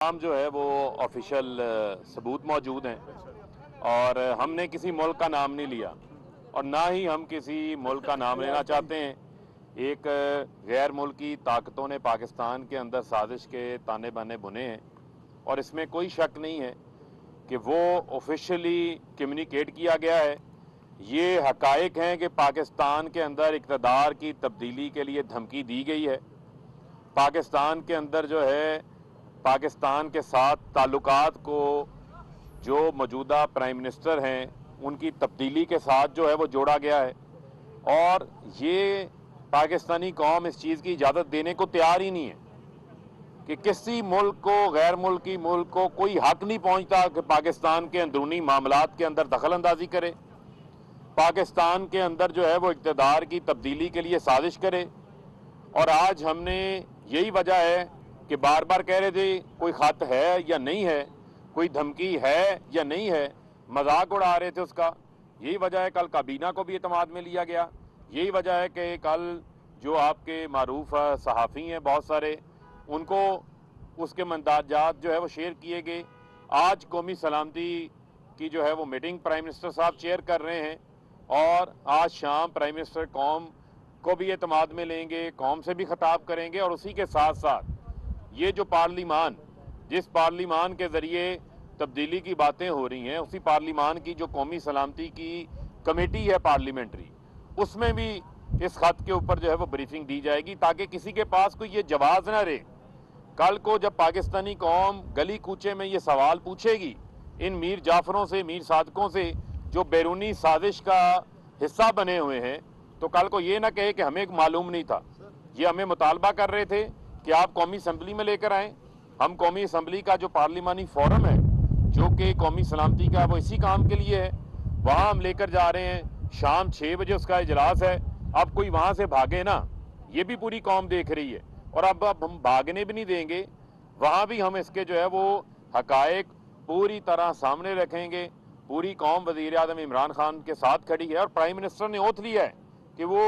तमाम जो है वो ऑफिशियल सबूत मौजूद हैं और हमने किसी मुल्क का नाम नहीं लिया और ना ही हम किसी मुल्क का नाम लेना चाहते हैं। एक गैर मुल्की ताकतों ने पाकिस्तान के अंदर साजिश के ताने बाने बुने हैं और इसमें कोई शक नहीं है कि वो ऑफिशियली कम्युनिकेट किया गया है। ये हकायक हैं कि पाकिस्तान के अंदर इक़्तिदार की तब्दीली के लिए धमकी दी गई है। पाकिस्तान के अंदर जो है पाकिस्तान के साथ ताल्लुकात को जो मौजूदा प्राइम मिनिस्टर हैं उनकी तब्दीली के साथ जो है वो जोड़ा गया है और ये पाकिस्तानी कौम इस चीज़ की इजाज़त देने को तैयार ही नहीं है कि किसी मुल्क को, गैर मुल्की मुल्क को कोई हक नहीं पहुंचता कि पाकिस्तान के अंदरूनी मामलात के अंदर दखल अंदाजी करे, पाकिस्तान के अंदर जो है वो इक़्तिदार की तब्दीली के लिए साजिश करे। और आज हमने यही वजह है कि बार बार कह रहे थे कोई खत है या नहीं है, कोई धमकी है या नहीं है, मजाक उड़ा रहे थे उसका। यही वजह है कल काबीना को भी एतमाद में लिया गया। यही वजह है कि कल जो आपके मारूफ सहाफ़ी हैं बहुत सारे, उनको उसके मंदाजात जो है वो शेयर किए गए। आज कौमी सलामती की जो है वो मीटिंग प्राइम मिनिस्टर साहब चेयर कर रहे हैं और आज शाम प्राइम मिनिस्टर कौम को भी एतमाद में लेंगे, कौम से भी खिताब करेंगे और उसी के साथ साथ ये जो पार्लिमान, जिस पार्लिमान के ज़रिए तब्दीली की बातें हो रही हैं, उसी पार्लिमान की जो कौमी सलामती की कमेटी है पार्लियामेंट्री, उसमें भी इस खत के ऊपर जो है वो ब्रीफिंग दी जाएगी ताकि किसी के पास कोई ये जवाब ना रहे। कल को जब पाकिस्तानी कौम गली कूचे में ये सवाल पूछेगी इन मीर जाफरों से, मीर सादकों से जो बैरूनी साजिश का हिस्सा बने हुए हैं, तो कल को ये ना कहे कि हमें मालूम नहीं था। ये हमें मुतालबा कर रहे थे कि आप कौमी असम्बली में लेकर आएँ। हम कौमी असम्बली का जो पार्लिमानी फोरम है जो कि कौमी सलामती का, वो इसी काम के लिए है, वहाँ हम लेकर जा रहे हैं। शाम 6 बजे उसका इजलास है। अब कोई वहाँ से भागे ना, ये भी पूरी कौम देख रही है और अब हम भागने भी नहीं देंगे। वहाँ भी हम इसके जो है वो हकायक पूरी तरह सामने रखेंगे। पूरी कौम वज़ीर आज़म इमरान खान के साथ खड़ी है और प्राइम मिनिस्टर ने ओथ लिया है कि वो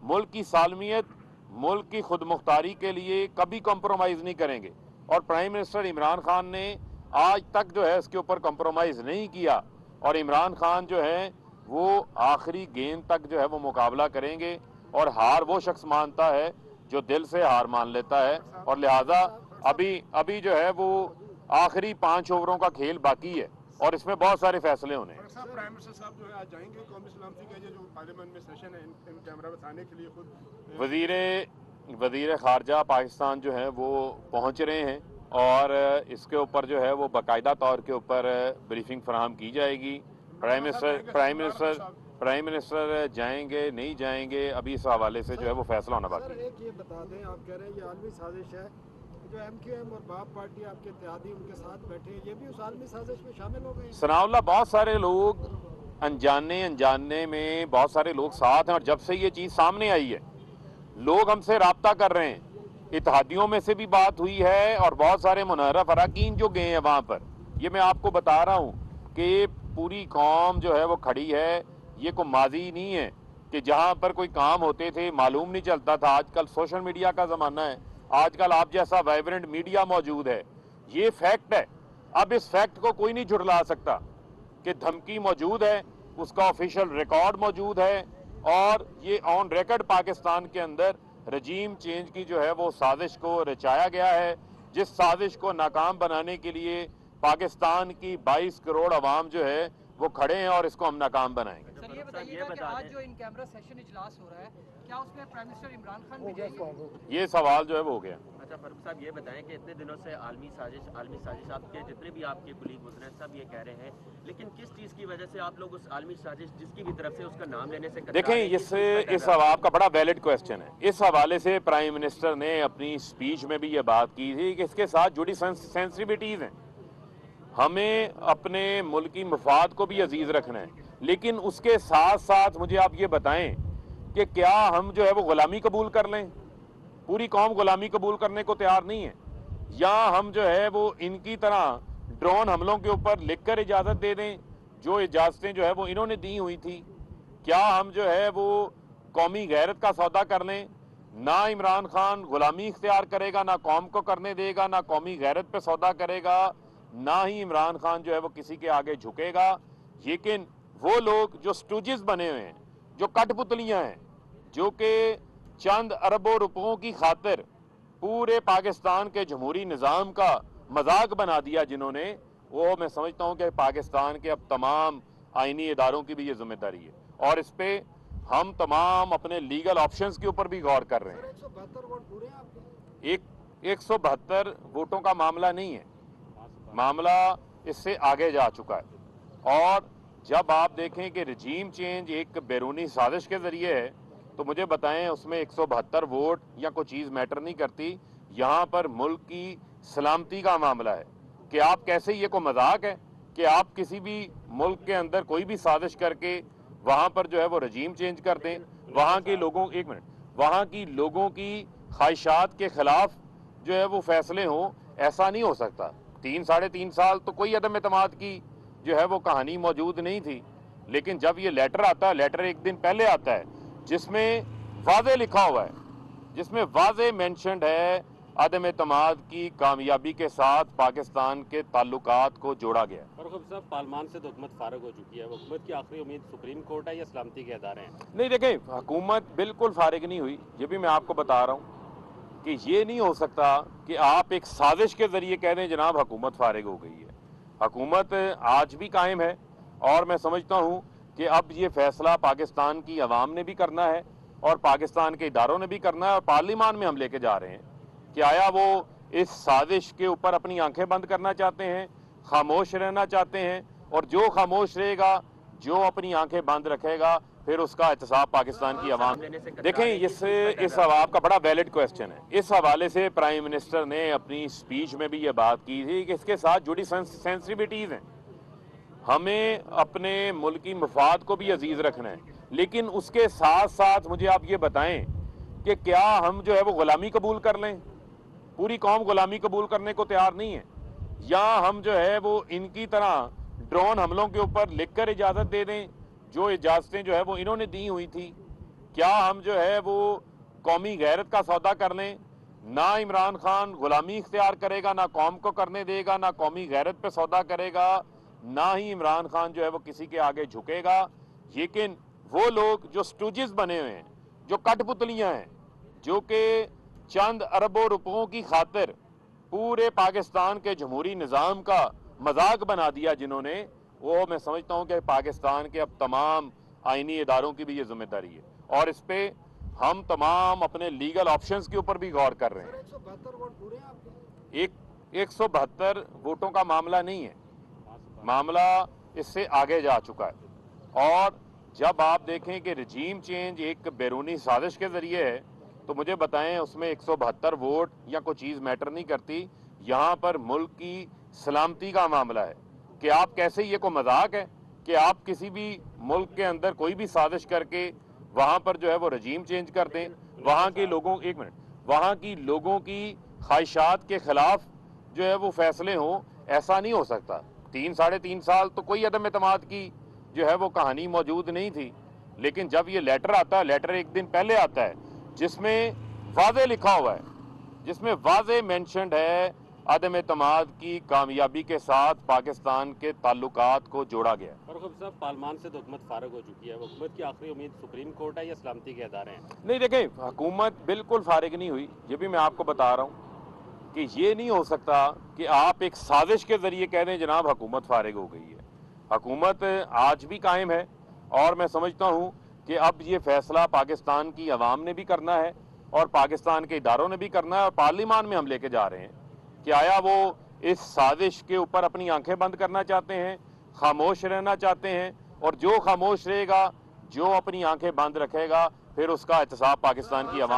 मुल्क की सालमियत, मुल्क की खुद मुख्तारी के लिए कभी कम्प्रोमाइज़ नहीं करेंगे। और प्राइम मिनिस्टर इमरान खान ने आज तक जो है इसके ऊपर कम्प्रोमाइज़ नहीं किया और इमरान खान जो है वो आखिरी गेंद तक जो है वो मुकाबला करेंगे और हार वो शख्स मानता है जो दिल से हार मान लेता है। और लिहाजा अभी जो है वो आखिरी 5 ओवरों का खेल बाकी है और इसमें बहुत सारे फैसले होने हैं। प्राइम मिनिस्टर साहब जो है आज जाएंगे कौमी सलामती का ये जो पार्लियामेंट में सेशन है इन कैमरा बताने के लिए खुद वज़ीर ख़ारजा पाकिस्तान जो है वो पहुंच रहे हैं और इसके ऊपर जो है वो बाकायदा तौर के ऊपर ब्रीफिंग फराहम की जाएगी। प्राइम मिनिस्टर जाएंगे नहीं जाएंगे, अभी इस हवाले से जो है वो फैसला होना बाकी है। एक ये बता दें, आप कह रहे हैं ये आलमी साजिश है, जो MQM और बाप पार्टी आपके इत्तेहादी उनके साथ बैठे हैं, ये भी उस आलमी साजिश में शामिल हो गए? सनाउल्लाह, बहुत सारे लोग अनजाने में बहुत सारे लोग साथ हैं और जब से ये चीज़ सामने आई है लोग हमसे राब्ता कर रहे हैं। इत्तेहादियों में से भी बात हुई है और बहुत सारे मुनहरफ अरकान जो गए हैं वहाँ पर। ये मैं आपको बता रहा हूँ कि पूरी कौम जो है वो खड़ी है। ये कोई माजी नहीं है कि जहाँ पर कोई काम होते थे मालूम नहीं चलता था। आजकल सोशल मीडिया का ज़माना है, आजकल आप जैसा वाइब्रेंट मीडिया मौजूद है। ये फैक्ट है, अब इस फैक्ट को कोई नहीं झुठला सकता कि धमकी मौजूद है, उसका ऑफिशियल रिकॉर्ड मौजूद है और ये ऑन रिकॉर्ड पाकिस्तान के अंदर रजीम चेंज की जो है वो साजिश को रचाया गया है, जिस साजिश को नाकाम बनाने के लिए पाकिस्तान की 22 करोड़ आवाम जो है वो खड़े हैं और इसको हम नाकाम बनाएंगे। सर ये बताइएगा कि आज जो इन कैमरा सेशन इजलास हो रहा है, क्या उसमें प्राइम मिनिस्टर इमरान खान भी जाएंगे? ये सवाल जो है वो हो गया। अच्छा फारूक साहब, ये बताएं कि इतने दिनों से आलमी साजिश आपके जितने भी आपके कुलीग गुजरे हैं सब ये कह रहे हैं, लेकिन किस चीज़ की वजह से आप लोग उस आलमी साजिश जिसकी भी तरफ से उसका नाम लेने से देखें, इस आपका बड़ा वैलिड क्वेश्चन है। इस हवाले से प्राइम मिनिस्टर ने अपनी स्पीच में भी ये बात की थी कि इसके साथ जुड़ी सेंसिटिविटीज़ हैं। हमें अपने मुल्क की मफाद को भी अजीज रखना है, लेकिन उसके साथ साथ मुझे आप ये बताएं कि क्या हम जो है वो गुलामी कबूल कर लें? पूरी कौम गुलामी कबूल करने को तैयार नहीं है। या हम जो है वो इनकी तरह ड्रोन हमलों के ऊपर लिखकर इजाज़त दे दें जो इजाज़तें जो है वो इन्होंने दी हुई थी? क्या हम जो है वो कौमी गैरत का सौदा कर लें? ना इमरान खान गुलामी इख्तियार करेगा, ना कौम को करने देगा, ना कौमी गैरत पे सौदा करेगा, ना ही इमरान खान जो है वो किसी के आगे झुकेगा। लेकिन वो लोग जो स्टूजेस बने हुए हैं, जो कठपुतलियां हैं, जो कि चंद अरबों रुपयों की खातिर पूरे पाकिस्तान के जमहूरी निज़ाम का मजाक बना दिया जिन्होंने, वो मैं समझता हूँ कि पाकिस्तान के अब तमाम आईनी इदारों की भी ये जिम्मेदारी है और इस पे हम तमाम अपने लीगल ऑप्शंस के ऊपर भी गौर कर रहे हैं। 172 वोट पूरे हैं आपके? 172 वोटों का मामला नहीं है, मामला इससे आगे जा चुका है। और जब आप देखें कि रजीम चेंज एक बैरूनी साजिश के जरिए है, तो मुझे बताएं उसमें 172 वोट या कोई चीज़ मैटर नहीं करती। यहाँ पर मुल्क की सलामती का मामला है कि आप कैसे, ये को मजाक है कि आप किसी भी मुल्क के अंदर कोई भी साजिश करके वहाँ पर जो है वो रजीम चेंज कर दें, वहाँ के लोगों, एक मिनट, वहाँ की लोगों की ख्वाहिशात के खिलाफ जो है वो फैसले हों, ऐसा नहीं हो सकता। 3-3.5 साल तो कोई अदम एतमाद की जो है वो कहानी मौजूद नहीं थी, लेकिन जब ये लेटर आता है, लेटर एक दिन पहले आता है जिसमें वाज़े लिखा हुआ है, जिसमें वाज़े मेंशन्ड है अदम एतमाद की कामयाबी के साथ पाकिस्तान के ताल्लुकात को जोड़ा गया। फरूख साहब, पार्लियामेंट से तो हुकूमत फारग हो चुकी है, हुकूमत की आखिरी उम्मीद सुप्रीम कोर्ट है या सलामती के अदारे हैं? नहीं, देखें, हुकूमत बिल्कुल फारिग नहीं हुई। ये भी मैं आपको बता रहा हूँ कि ये नहीं हो सकता कि आप एक साजिश के जरिए कह दें जनाब हुकूमत फारिग हो गई है। हुकूमत आज भी कायम है और मैं समझता हूँ कि अब ये फैसला पाकिस्तान की अवाम ने भी करना है और पाकिस्तान के इदारों ने भी करना है और पार्लियामान में हम लेके जा रहे हैं कि आया वो इस साजिश के ऊपर अपनी आंखें बंद करना चाहते हैं, खामोश रहना चाहते हैं, और जो खामोश रहेगा, जो अपनी आंखें बंद रखेगा, फिर उसका एहतसाब पाकिस्तान की अवाम। देखें, इस आपका बड़ा वैलिड क्वेश्चन है। इस हवाले से प्राइम मिनिस्टर ने अपनी स्पीच में भी ये बात की थी कि इसके साथ जुड़ी सेंसिटिविटीज़ हैं, हमें अपने मुल्क की मफाद को भी अजीज रखना है, लेकिन उसके साथ साथ मुझे आप ये बताएं कि क्या हम जो है वो गुलामी कबूल कर लें? पूरी कौम गुलामी कबूल करने को तैयार नहीं है, या हम जो है वो इनकी तरह ड्रोन हमलों के ऊपर लिखकर इजाज़त दे दें, जो इजाज़तें जो है वो इन्होंने दी हुई थी? क्या हम जो है वो कौमी गैरत का सौदा कर लें? ना इमरान खान गुलामी इख्तियार करेगा, ना कौम को करने देगा, ना कौमी गैरत पे सौदा करेगा, ना ही इमरान खान जो है वो किसी के आगे झुकेगा। लेकिन वो लोग जो स्टूजेस बने हुए हैं, जो कठपुतलियां हैं, जो कि चंद अरबों रुपयों की खातिर पूरे पाकिस्तान के जमहूरी निज़ाम का मजाक बना दिया जिन्होंने, वो मैं समझता हूँ कि पाकिस्तान के अब तमाम आईनी इदारों की भी ये जिम्मेदारी है और इस पे हम तमाम अपने लीगल ऑप्शंस के ऊपर भी गौर कर रहे हैं। 172 वोट पूरे हैं आपके? 172 वोटों का मामला नहीं है, मामला इससे आगे जा चुका है। और जब आप देखें कि रजीम चेंज एक बैरूनी साजिश के जरिए है, तो मुझे बताएं उसमें 172 वोट या कोई चीज़ मैटर नहीं करती। यहाँ पर मुल्क की सलामती का मामला है कि आप कैसे, ये को मजाक है कि आप किसी भी मुल्क के अंदर कोई भी साजिश करके वहाँ पर जो है वो रजीम चेंज कर दें, वहाँ के लोगों, एक मिनट, वहाँ की लोगों की ख्वाहिशात के खिलाफ जो है वो फैसले हों, ऐसा नहीं हो सकता। 3-3.5 साल तो कोई अदम एतमाद की जो है वो कहानी मौजूद नहीं थी, लेकिन जब ये लेटर आता है, लेटर एक दिन पहले आता है जिसमें वाज़े लिखा हुआ है, जिसमें वाज़े मेंशन्ड है अदम एतमाद की कामयाबी के साथ पाकिस्तान के ताल्लुकात को जोड़ा गया। फरूख साहब, पार्लियामेंट से तो हुकूमत फारग हो चुकी है, हुकूमत की आखिरी उम्मीद सुप्रीम कोर्ट है या सलामती के अदारे हैं? नहीं, देखें, हुकूमत बिल्कुल फारिग नहीं हुई। ये भी मैं आपको बता रहा हूँ कि ये नहीं हो सकता कि आप एक साजिश के जरिए कह दें जनाब हुकूमत फारिग हो गई है। हुकूमत आज भी कायम है और मैं समझता हूँ कि अब ये फैसला पाकिस्तान की अवाम ने भी करना है और पाकिस्तान के इदारों ने भी करना है और पार्लियामान में हम लेके जा रहे हैं कि आया वो इस साजिश के ऊपर अपनी आंखें बंद करना चाहते हैं, खामोश रहना चाहते हैं, और जो खामोश रहेगा, जो अपनी आंखें बंद रखेगा, फिर उसका एहतसाब पाकिस्तान की अवाम